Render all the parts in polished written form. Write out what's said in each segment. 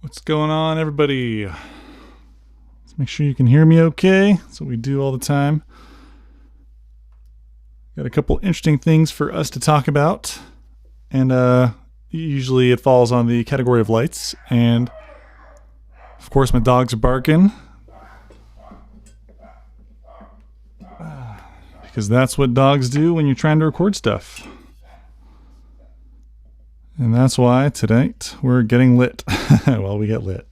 What's going on, everybody? Let's make sure you can hear me okay. That's what we do all the time. Got a couple interesting things for us to talk about. And usually it falls on the category of lights. And of course my dogs are barking. Because that's what dogs do when you're trying to record stuff. And that's why tonight we're getting lit. Well, we get lit.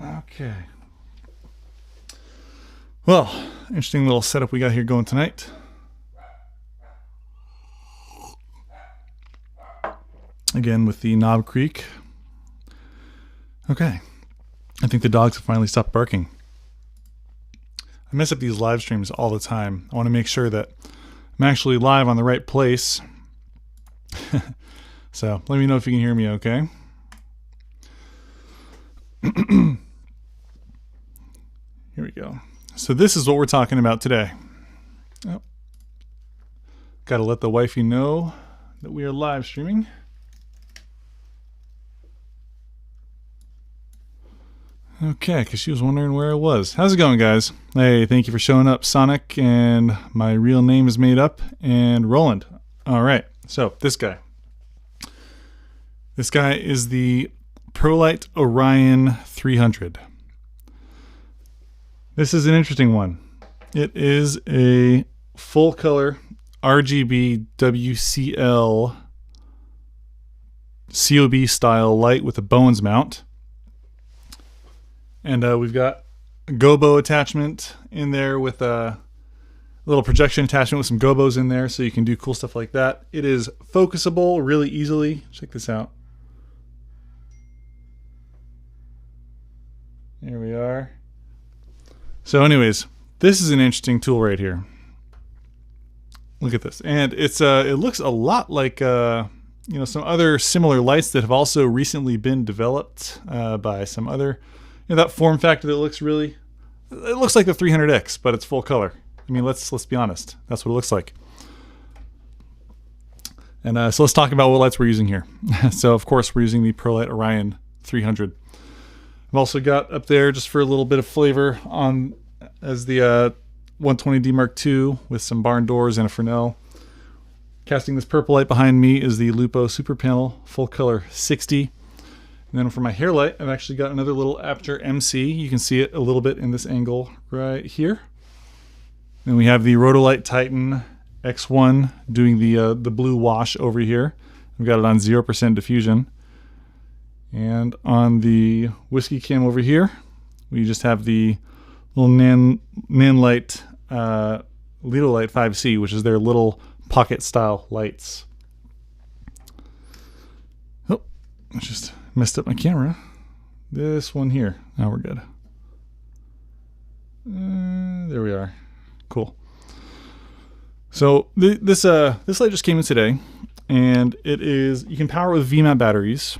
Okay. Well, interesting little setup we got here going tonight. Again with the Knob Creek. Okay. I think the dogs have finally stopped barking. I mess up these live streams all the time. I want to make sure that I'm actually live on the right place. So let me know if you can hear me okay. Here we go. So this is what we're talking about today. Oh. Got to let the wifey know that we are live streaming. Okay, because she was wondering where I was. How's it going, guys? Hey, thank you for showing up, Sonic, and my real name is made up, and Roland. All right, so this guy. This guy is the Prolycht Orion 300. This is an interesting one. It is a full-color RGB WCL COB style light with a Bowens mount. And we've got a Gobo attachment in there with a little projection attachment with some Gobos in there so you can do cool stuff like that. It is focusable really easily. Check this out. There we are. So anyways, this is an interesting tool right here. Look at this. And it's it looks a lot like some other similar lights that have also recently been developed by some other that form factor that looks it looks like the 300X, but it's full color. I mean, let's be honest. That's what it looks like. And so let's talk about what lights we're using here. So of course we're using the Prolycht Orion 300. I've also got up there, just for a little bit of flavor, on as the 120D Mark II with some barn doors and a Fresnel. Casting this purple light behind me is the Lupo Super Panel full color 60. And then for my hair light, I've actually got another little Aperture MC. You can see it a little bit in this angle right here. Then we have the Rotolite Titan X1 doing the blue wash over here. We've got it on 0% diffusion. And on the whiskey cam over here, we just have the little Nanlite Lidolite 5C, which is their little pocket style lights. Oh, I just messed up my camera. This one here. Now we're good. There we are. Cool. So this light just came in today, and it is, you can power it with VMAT batteries,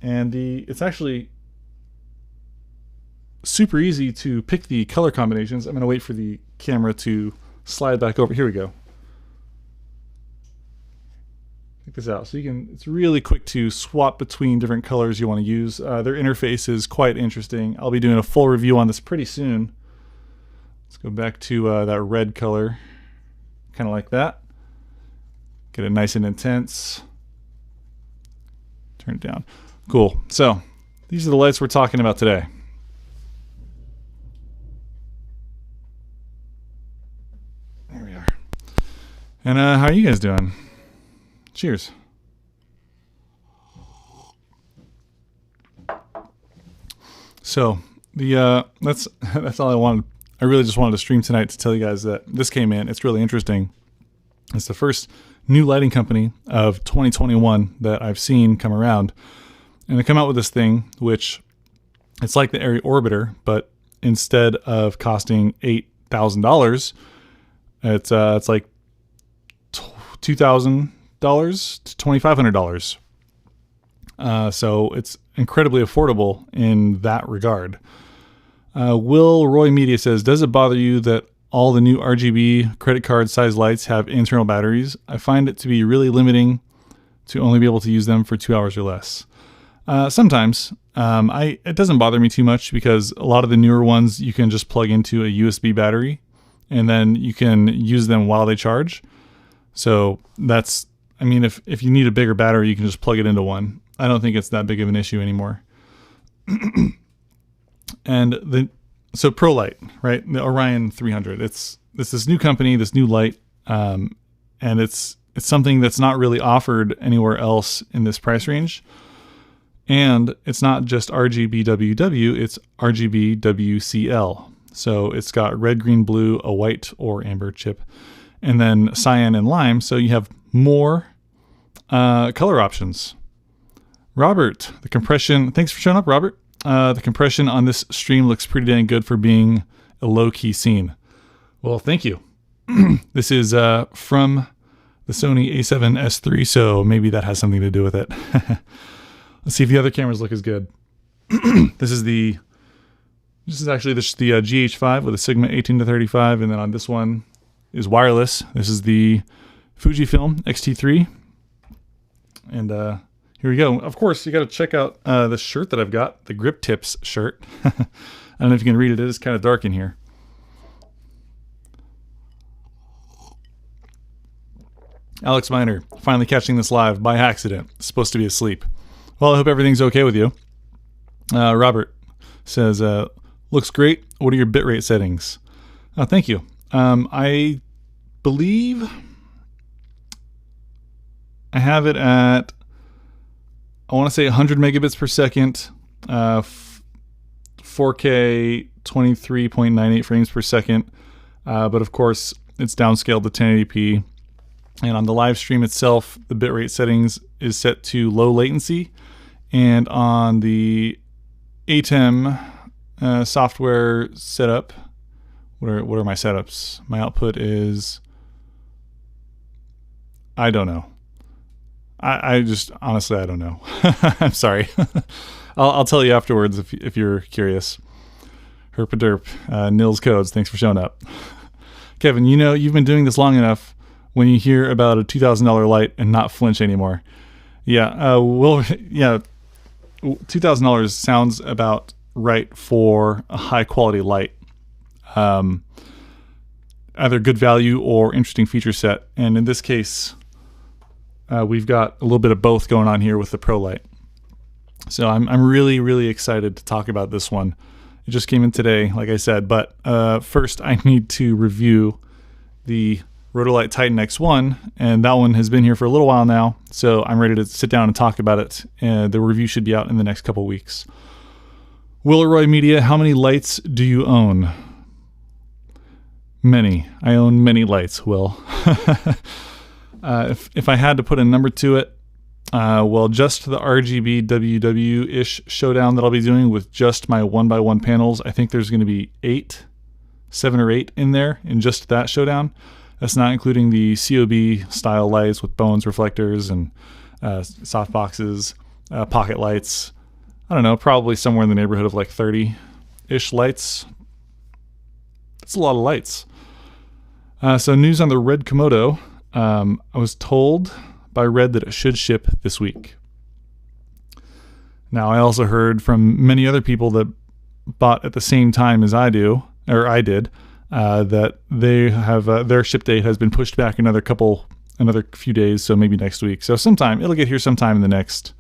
and it's actually super easy to pick the color combinations. I'm going to wait for the camera to slide back over. Here we go. Check this out. So it's really quick to swap between different colors you want to use. Their interface is quite interesting. I'll be doing a full review on this pretty soon. Let's go back to that red color, kind of like that. Get it nice and intense. Turn it down. Cool. So these are the lights we're talking about today. There we are. And how are you guys doing? Cheers. So that's all I wanted. I really just wanted to stream tonight to tell you guys that this came in. It's really interesting. It's the first new lighting company of 2021 that I've seen come around, and they come out with this thing, which it's like the Arri Orbiter, but instead of costing $8,000, it's like $2,000 to $2,500. So it's incredibly affordable in that regard. Will Roy Media says, does it bother you that all the new RGB credit card size lights have internal batteries? I find it to be really limiting to only be able to use them for 2 hours or less. Sometimes it doesn't bother me too much because a lot of the newer ones you can just plug into a USB battery and then you can use them while they charge. So that's, I mean, if you need a bigger battery, you can just plug it into one. I don't think it's that big of an issue anymore. And so Prolycht, right? The Orion 300. It's this new company, this new light, and it's something that's not really offered anywhere else in this price range. And it's not just RGBWW, it's RGBWCL. So it's got red, green, blue, a white or amber chip, and then cyan and lime. So you have more color options. Robert, the compression, thanks for showing up, Robert. The compression on this stream looks pretty dang good for being a low-key scene. Well, thank you. This is from the Sony a7S III, so maybe that has something to do with it. Let's see if the other cameras look as good. This is actually the GH5 with a Sigma 18-35, and then on this one is wireless. This is the Fujifilm X-T3, and here we go. Of course, you got to check out the shirt that I've got, the Grip Tips shirt. I don't know if you can read it. It is kind of dark in here. Alex Miner, finally catching this live by accident. Supposed to be asleep. Well, I hope everything's okay with you. Robert says, looks great. What are your bitrate settings? Thank you. I believe I have it at, I want to say 100 megabits per second, 4K 23.98 frames per second. But of course, it's downscaled to 1080p. And on the live stream itself, the bitrate settings is set to low latency. And on the ATEM software setup, what are my setups? My output is, I don't know. I just, honestly, I don't know. I'm sorry. I'll tell you afterwards if you're curious. Herpaderp, Nils Codes, thanks for showing up. Kevin, you know, you've been doing this long enough when you hear about a $2,000 light and not flinch anymore. Yeah, $2,000 sounds about right for a high quality light. Either good value or interesting feature set. And in this case, we've got a little bit of both going on here with the Prolycht. So I'm really, really excited to talk about this one. It just came in today, like I said, but first I need to review the Rotolight Titan X1, and that one has been here for a little while now, so I'm ready to sit down and talk about it. The review should be out in the next couple weeks. Willeroy Media, how many lights do you own? Many. I own many lights, Will. If I had to put a number to it, well, just the RGB WW-ish showdown that I'll be doing with just my 1x1 panels, I think there's going to be 7 or 8 in there in just that showdown. That's not including the COB style lights with bones reflectors and soft boxes, pocket lights. I don't know, probably somewhere in the neighborhood of like 30-ish lights. That's a lot of lights. So news on the Red Komodo. I was told by Red that it should ship this week. Now, I also heard from many other people that bought at the same time as I did, that they have their ship date has been pushed back another few days, so maybe next week. So it'll get here sometime in the next,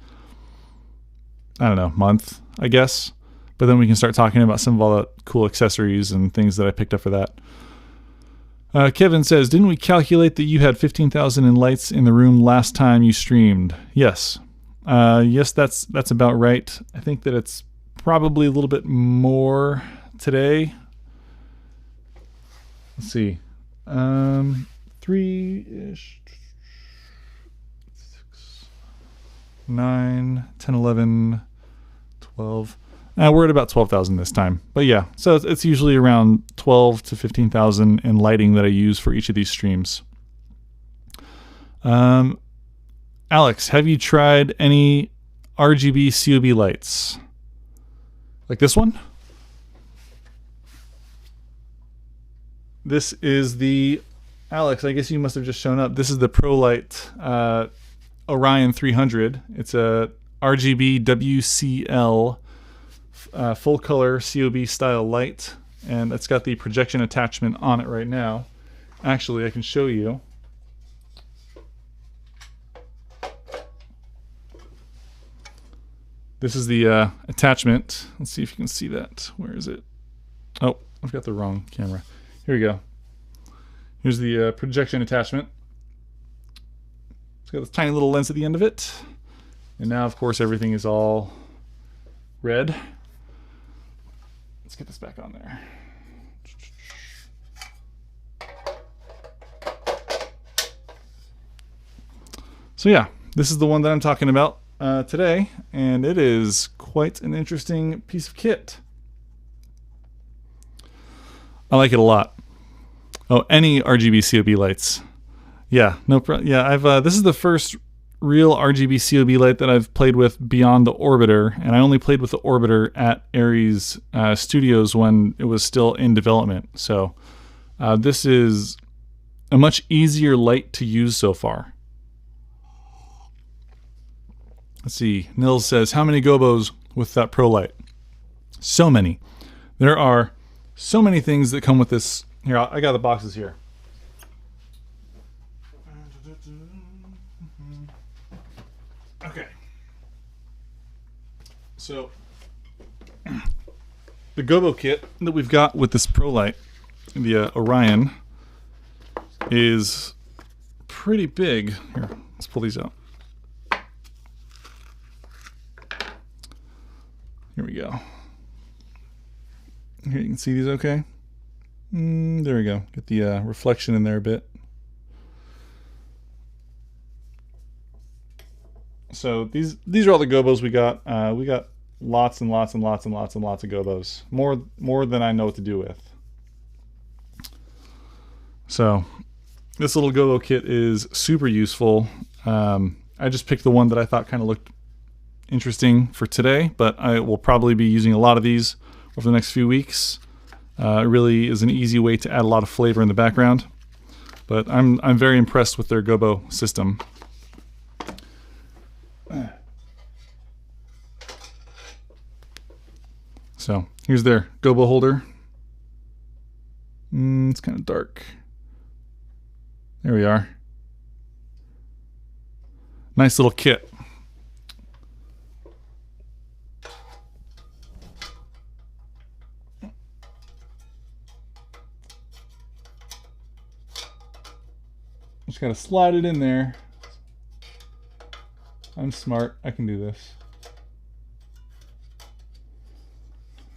I don't know, month, I guess. But then we can start talking about some of all the cool accessories and things that I picked up for that. Kevin says, didn't we calculate that you had 15,000 in lights in the room last time you streamed? Yes. Yes, that's about right. I think that it's probably a little bit more today. Let's see. 3-ish, 6, 9, 10, 11, 12. We're at about 12,000 this time. But yeah, so it's usually around 12 to 15,000 in lighting that I use for each of these streams. Alex, have you tried any RGB COB lights? Like this one? This is the, Alex, I guess you must have just shown up. This is the Prolycht Orion 300. It's a RGB WCL full color COB style light, and it's got the projection attachment on it right now. Actually, I can show you. This is the attachment. Let's see if you can see that. Where is it? Oh, I've got the wrong camera. Here we go. Here's the projection attachment. It's got this tiny little lens at the end of it. And now, of course, everything is all red. Let's get this back on there. So yeah, this is the one that I'm talking about today, and it is quite an interesting piece of kit. I like it a lot. Oh, any RGB COB lights. Yeah, this is the first real RGB COB light that I've played with beyond the Orbiter, and I only played with the Orbiter at Arri's studios when it was still in development. So this is a much easier light to use so far. Let's see, Nils says, how many Gobos with that Prolycht? So many. There are so many things that come with this. Here, I got the boxes here. Okay. So, the Gobo kit that we've got with this Prolycht, the Orion, is pretty big. Here, let's pull these out. Here we go. Here you can see these okay. There we go. Get the reflection in there a bit. So these are all the Gobos we got. We got lots and lots and lots and lots and lots of Gobos. More than I know what to do with. So this little Gobo kit is super useful. I just picked the one that I thought kind of looked interesting for today, but I will probably be using a lot of these over the next few weeks. It really is an easy way to add a lot of flavor in the background. But I'm very impressed with their Gobo system. So here's their Gobo holder. It's kind of dark. There we are. Nice little kit. Just gotta slide it in there. I'm smart. I can do this.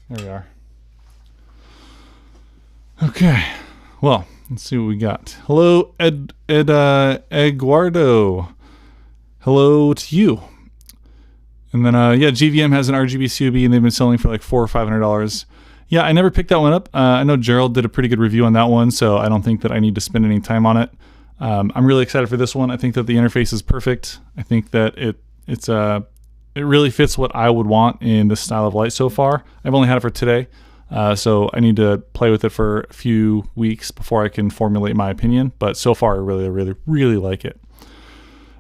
There we are. Okay. Well, let's see what we got. Hello, Eduardo. Hello to you. And then, yeah, GVM has an RGB COB, and they've been selling for like $400 or $500. Yeah, I never picked that one up. I know Gerald did a pretty good review on that one, so I don't think that I need to spend any time on it. I'm really excited for this one. I think that the interface is perfect. I think that it really fits what I would want in this style of light so far. I've only had it for today, so I need to play with it for a few weeks before I can formulate my opinion. But so far, I really like it.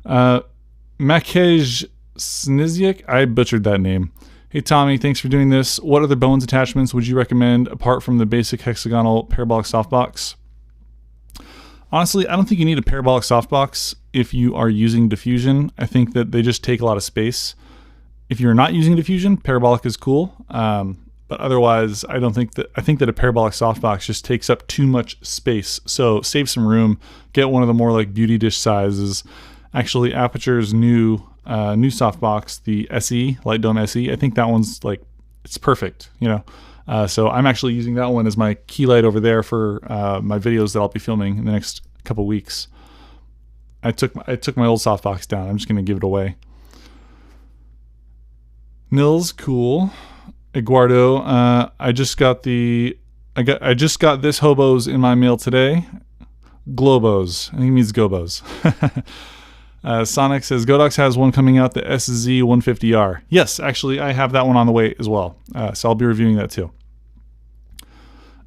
Makej Sniziak, I butchered that name. Hey Tommy, thanks for doing this. What other bones attachments would you recommend apart from the basic hexagonal parabolic softbox? Honestly, I don't think you need a parabolic softbox if you are using diffusion. I think that they just take a lot of space. If you're not using diffusion, parabolic is cool. But otherwise, I think that a parabolic softbox just takes up too much space. So save some room. Get one of the more like beauty dish sizes. Actually, Aperture's new softbox, the SE, Light Dome SE, I think that one's like, it's perfect, you know. So I'm actually using that one as my key light over there for my videos that I'll be filming in the next couple weeks. I took my old softbox down. I'm just gonna give it away. Nils, cool. Eduardo, I just got this hobos in my mail today. Globos. I think he means Gobos. Sonic says Godox has one coming out, the SZ150R. Yes, actually, I have that one on the way as well. So I'll be reviewing that too.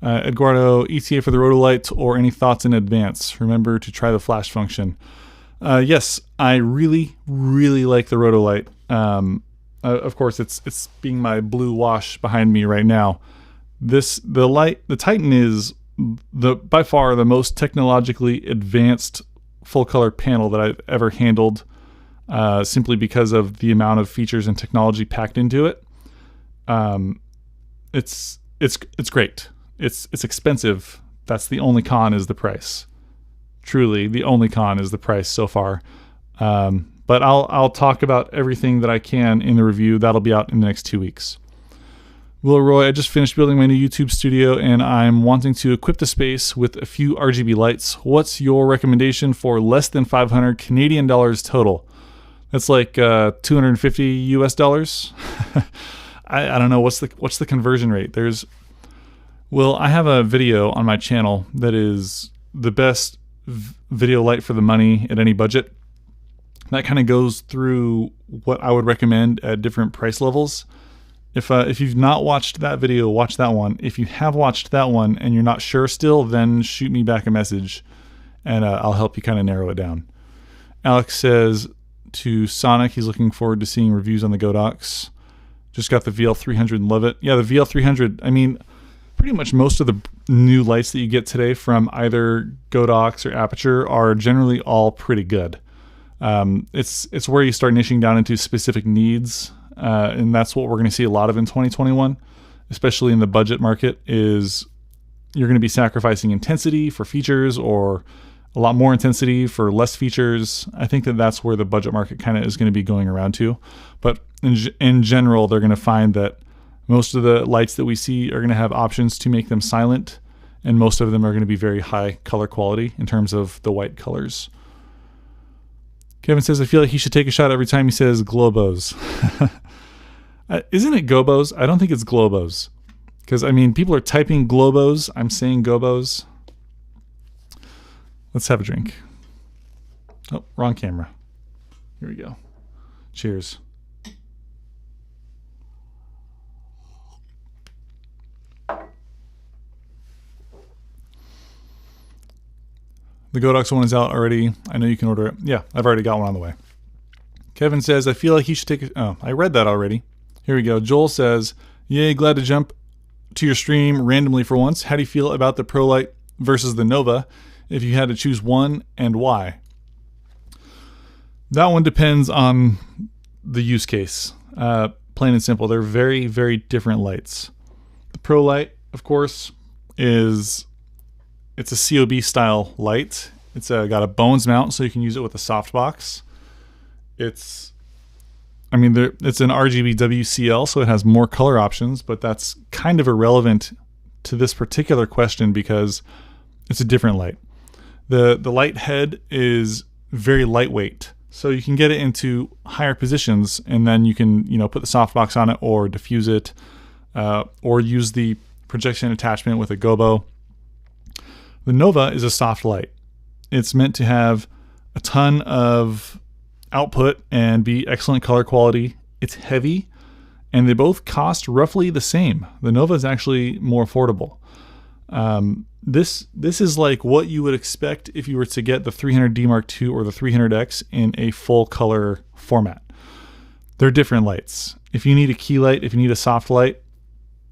Eduardo, ETA for the Rotolight or any thoughts in advance? Remember to try the flash function. Yes, I really, really like the Rotolight. Of course, it's being my blue wash behind me right now. The Titan is by far the most technologically advanced full color panel that I've ever handled, simply because of the amount of features and technology packed into it. It's great. It's expensive. That's the only con, is the price. Truly, the only con is the price so far. But I'll talk about everything that I can in the review. That'll be out in the next 2 weeks. Will Roy, I just finished building my new YouTube studio and I'm wanting to equip the space with a few RGB lights. What's your recommendation for less than 500 Canadian dollars total? That's like 250 US dollars. I don't know what's the conversion rate. I have a video on my channel that is the best video light for the money at any budget. That kind of goes through what I would recommend at different price levels. If you've not watched that video, watch that one. If you have watched that one and you're not sure still, then shoot me back a message and I'll help you kind of narrow it down. Alex says to Sonic, he's looking forward to seeing reviews on the Godox. Just got the VL300 and love it. Yeah, the VL300, I mean, pretty much most of the new lights that you get today from either Godox or Aperture are generally all pretty good. It's where you start niching down into specific needs, and that's what we're going to see a lot of in 2021, especially in the budget market, is you're going to be sacrificing intensity for features or a lot more intensity for less features. I think that's where the budget market kind of is going to be going around to. But in general, they're going to find that most of the lights that we see are going to have options to make them silent, and most of them are going to be very high color quality in terms of the white colors. Kevin says, I feel like he should take a shot every time he says Globos. Isn't it Gobos? I don't think it's Globos. Because, I mean, people are typing Globos. I'm saying Gobos. Let's have a drink. Oh, wrong camera. Here we go. Cheers. The Godox one is out already. I know you can order it. Yeah, I've already got one on the way. Kevin says, I feel like he should take I read that already. Here we go. Joel says, yay, glad to jump to your stream randomly for once. How do you feel about the Prolycht versus the Nova if you had to choose one, and why? That one depends on the use case. Plain and simple. They're very, very different lights. The Prolycht, of course, it's a COB style light. It's got a bones mount, so you can use it with a softbox. It's an RGB WCL, so it has more color options, but that's kind of irrelevant to this particular question because it's a different light. The light head is very lightweight, so you can get it into higher positions, and then you can put the softbox on it or diffuse it, or use the projection attachment with a Gobo. The Nova is a soft light. It's meant to have a ton of output and be excellent color quality. It's heavy, and they both cost roughly the same. The Nova is actually more affordable. This is like what you would expect if you were to get the 300D Mark II or the 300X in a full color format. They're different lights. If you need a key light, if you need a soft light,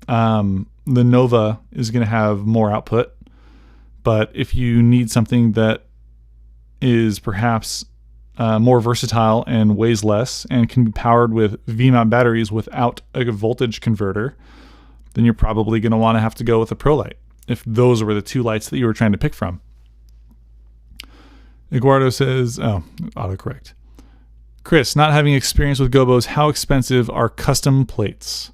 the Nova is going to have more output. But if you need something that is perhaps more versatile and weighs less and can be powered with V-mount batteries without a voltage converter, then you're probably going to want to have to go with a Prolycht, if those were the two lights that you were trying to pick from. Eduardo says, autocorrect. Chris, not having experience with Gobos, how expensive are custom plates?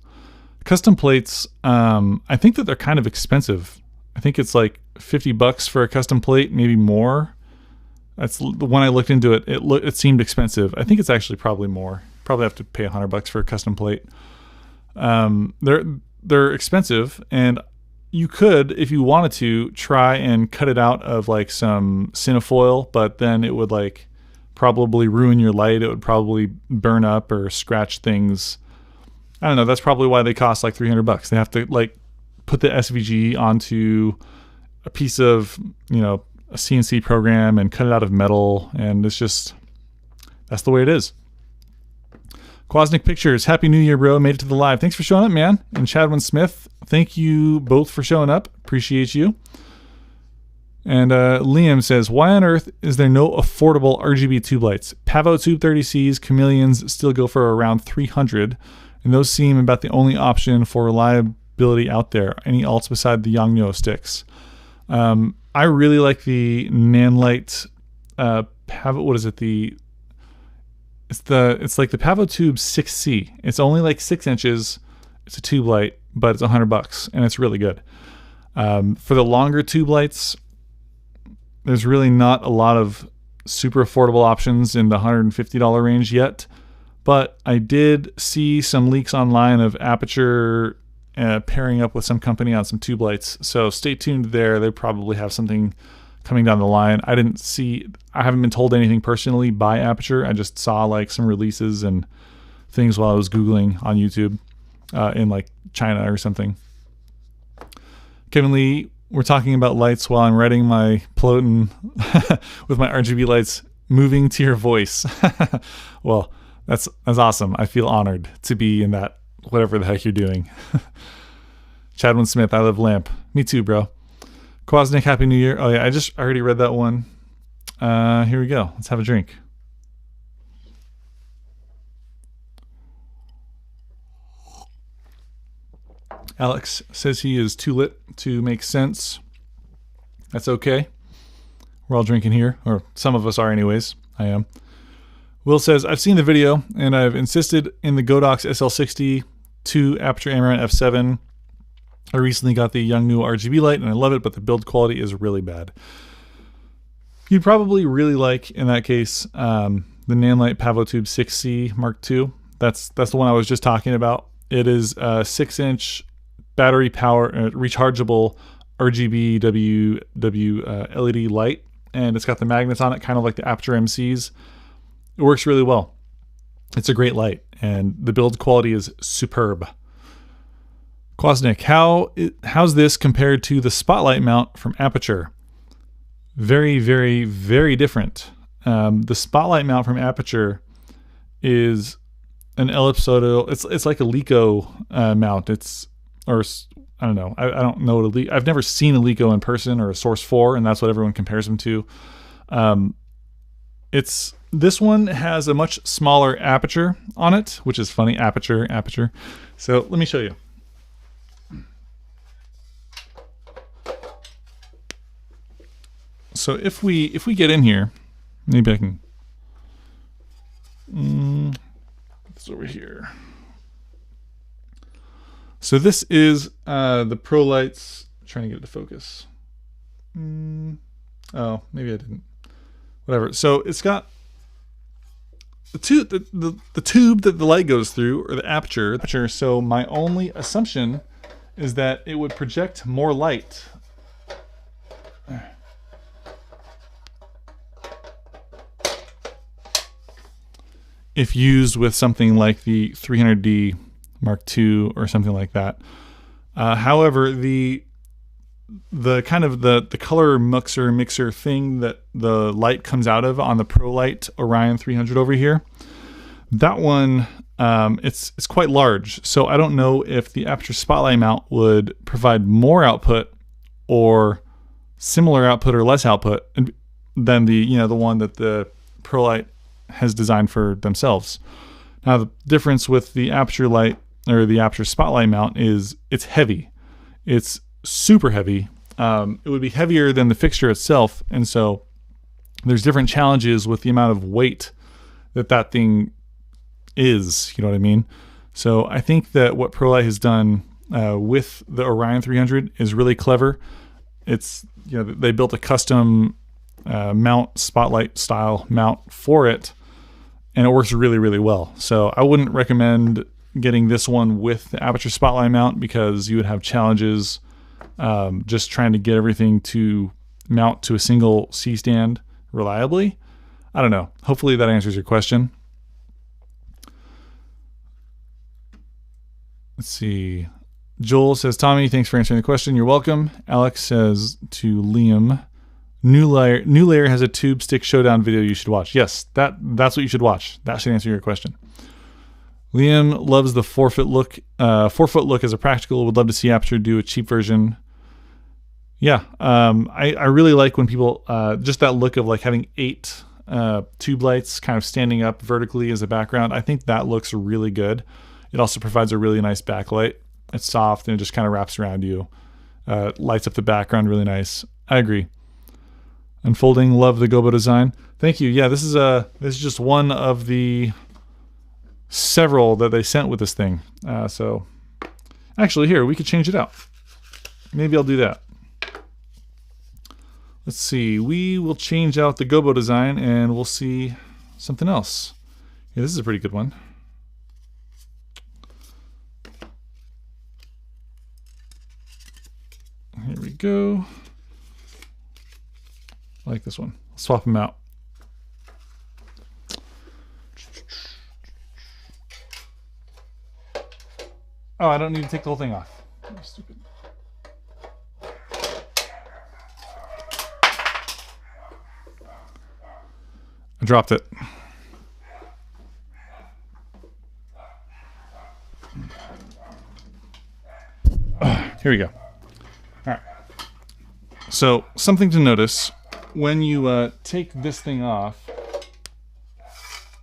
Custom plates, I think that they're kind of expensive. I think it's like $50 for a custom plate, maybe more. That's the one I looked into it. It seemed expensive. I think it's actually probably more. Probably have to pay $100 for a custom plate. They're expensive, and you could, if you wanted to, try and cut it out of like some cinefoil, but then it would like probably ruin your light. It would probably burn up or scratch things. I don't know. That's probably why they cost like $300. They have to like put the SVG onto a piece of, a CNC program and cut it out of metal, and it's just, that's the way it is. Quasnick Pictures, Happy New Year, bro. Made it to the live. Thanks for showing up, man. And Chadwin Smith, thank you both for showing up. Appreciate you. And Liam says, why on earth is there no affordable RGB tube lights? Pavo Tube 30Cs, Chameleons still go for around 300, and those seem about the only option for reliability out there. Any alts beside the Yongnuo sticks? I really like the Nanlite Pavo. What is it? It's like the Pavo Tube 6C. It's only like 6 inches. It's a tube light, but it's $100, and it's really good. For the longer tube lights, there's really not a lot of super affordable options in the $150 range yet, but I did see some leaks online of Aperture pairing up with some company on some tube lights. So stay tuned there. They probably have something coming down the line. I haven't been told anything personally by Aperture. I just saw like some releases and things while I was Googling on YouTube in like China or something. Kevin Lee, we're talking about lights while I'm writing my Peloton with my RGB lights moving to your voice. Well, that's awesome. I feel honored to be in that, whatever the heck you're doing. Chadwin Smith, I love lamp. Me too, bro. Quasnick, Happy New Year. Oh yeah, I already read that one. Here we go. Let's have a drink. Alex says he is too lit to make sense. That's okay. We're all drinking here, or some of us are anyways. I am. Will says, I've seen the video, and I've insisted in the Godox SL60 to Aperture Amaranth F7. I recently got the Yongnuo RGB light, and I love it, but the build quality is really bad. You'd probably really like, in that case, the Nanlite Pavo Tube 6C Mark II. That's the one I was just talking about. It is a 6-inch battery power, rechargeable RGB LED light, and it's got the magnets on it, kind of like the Aperture MCs. It works really well. It's a great light, and the build quality is superb. Quasnick, how's this compared to the spotlight mount from Aperture? Very, very, very different. The spotlight mount from Aperture is an ellipsoidal. It's like a Leco mount. I don't know. I don't know what I've never seen a Leco in person or a Source 4, and that's what everyone compares them to. This one has a much smaller aperture on it, which is funny. Aperture. So let me show you. So if we get in here, maybe I can. It's over here. So this is the Prolycht's. Trying to get it to focus. Oh, maybe I didn't. Whatever. So it's got the tube that the light goes through, or the aperture. So my only assumption is that it would project more light. If used with something like the 300D Mark II or something like that. However, the kind of the color mixer thing that the light comes out of on the Prolycht Orion 300 over here, that one it's quite large. So I don't know if the Aperture Spotlight mount would provide more output or similar output or less output than the one that the Prolycht has designed for themselves. Now the difference with the Aperture light or the Aperture Spotlight mount is it's heavy. It's super heavy. It would be heavier than the fixture itself, and so there's different challenges with the amount of weight that thing is. You know what I mean? So I think that what Prolycht has done with the Orion 300 is really clever. It's they built a custom mount, spotlight style mount for it, and it works really, really well. So I wouldn't recommend getting this one with the Aperture Spotlight mount because you would have challenges just trying to get everything to mount to a single C-stand reliably. I don't know. Hopefully that answers your question. Let's see. Joel says, Tommy, thanks for answering the question. You're welcome. Alex says to Liam, New Layer has a tube stick showdown video you should watch. Yes, that's what you should watch. That should answer your question. Liam loves the 4-foot look. 4-foot look as a practical. Would love to see Aperture do a cheap version. Yeah, I really like when people just that look of like having 8 tube lights kind of standing up vertically as a background. I think that looks really good. It also provides a really nice backlight. It's soft and it just kind of wraps around you. Lights up the background really nice. I agree. Unfolding, love the Gobo design. Thank you. Yeah, this is just one of the several that they sent with this thing. So actually here, we could change it out. Maybe I'll do that. Let's see. We will change out the Gobo design and we'll see something else. Yeah, this is a pretty good one. Here we go. I like this one. Swap them out. Oh, I don't need to take the whole thing off. Oh, stupid. I dropped it. Here we go. All right. So something to notice when you take this thing off,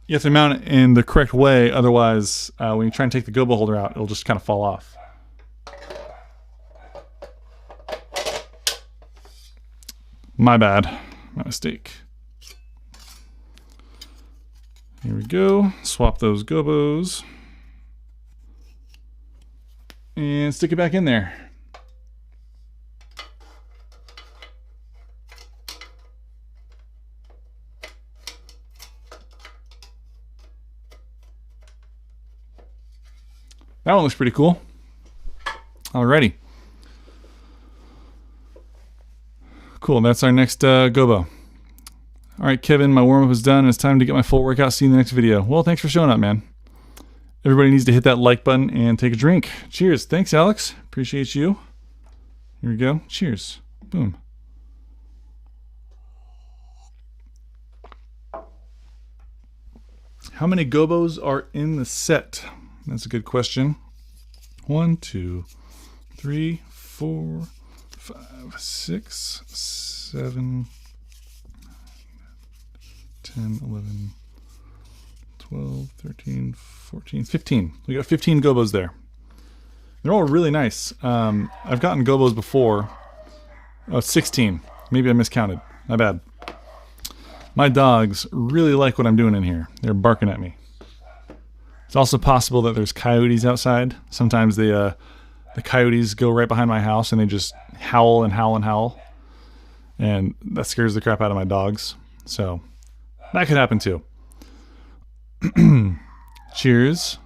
you have to mount it in the correct way. Otherwise, when you try and take the Gobo holder out, it'll just kind of fall off. My bad. My mistake. Here we go. Swap those Gobos. And stick it back in there. That one looks pretty cool. Alrighty. Cool, that's our next Gobo. Alright, Kevin, my warm-up is done. It's time to get my full workout. See you in the next video. Well, thanks for showing up, man. Everybody needs to hit that like button and take a drink. Cheers. Thanks, Alex. Appreciate you. Here we go. Cheers. Boom. How many Gobos are in the set? That's a good question. 1, 2, 3, 4, 5, 6, 7, 10, 11, 12, 13, 14, 15. We got 15 Gobos there. They're all really nice. I've gotten Gobos before. Oh, 16. Maybe I miscounted. My bad. My dogs really like what I'm doing in here. They're barking at me. It's also possible that there's coyotes outside. Sometimes the coyotes go right behind my house and they just howl and howl and howl. And that scares the crap out of my dogs. So that could happen too. Cheers.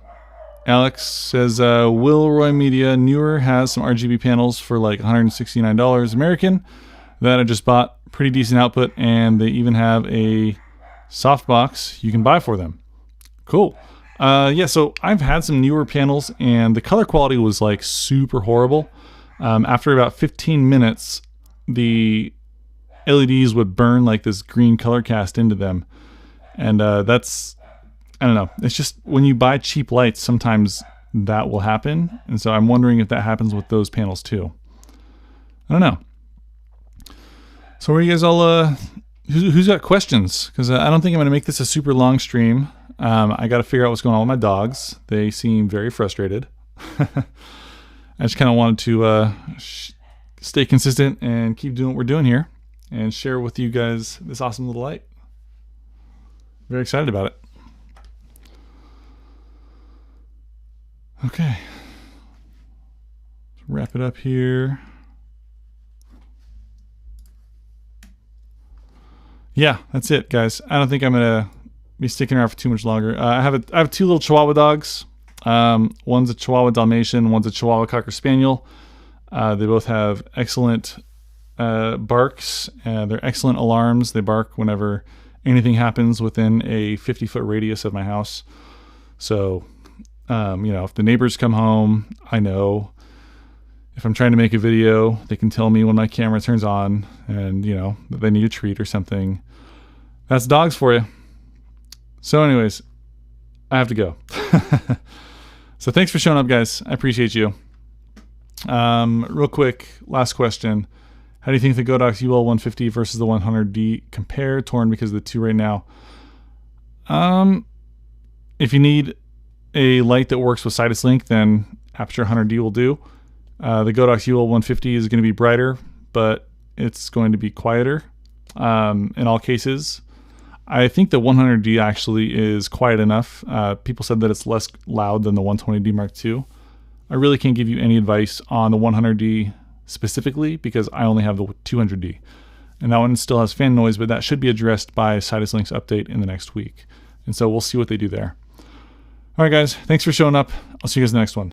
Alex says, Wilroy Media Newer has some RGB panels for like $169 American that I just bought. Pretty decent output, and they even have a softbox you can buy for them. Cool. Yeah, so I've had some newer panels, and the color quality was like super horrible. After about 15 minutes, the LEDs would burn like this green color cast into them. And that's, I don't know. It's just when you buy cheap lights, sometimes that will happen. And so I'm wondering if that happens with those panels too. I don't know. So are you guys all, who's got questions? Because I don't think I'm going to make this a super long stream. I got to figure out what's going on with my dogs. They seem very frustrated. I just kind of wanted to stay consistent and keep doing what we're doing here and share with you guys this awesome little light. Very excited about it. Okay. Let's wrap it up here. Yeah, that's it, guys. I don't think I'm gonna be sticking around for too much longer. I have 2 little Chihuahua dogs. One's a Chihuahua Dalmatian, one's a Chihuahua Cocker Spaniel. They both have excellent barks. They're excellent alarms. They bark whenever anything happens within a 50-foot radius of my house. So, you know, if the neighbors come home, I know. if I'm trying to make a video, they can tell me when my camera turns on and, you know, that they need a treat or something. That's dogs for you. So anyways, I have to go. So thanks for showing up, guys. I appreciate you. Real quick, last question. How do you think the Godox UL 150 versus the 100D compare? Torn because of the two right now. If you need a light that works with Sidus Link, then Aperture 100D will do. The Godox UL 150 is going to be brighter, but it's going to be quieter in all cases. I think the 100D actually is quiet enough. People said that it's less loud than the 120D Mark II. I really can't give you any advice on the 100D specifically because I only have the 200D. And that one still has fan noise, but that should be addressed by Sidus Link's update in the next week. And so we'll see what they do there. All right, guys, thanks for showing up. I'll see you guys in the next one.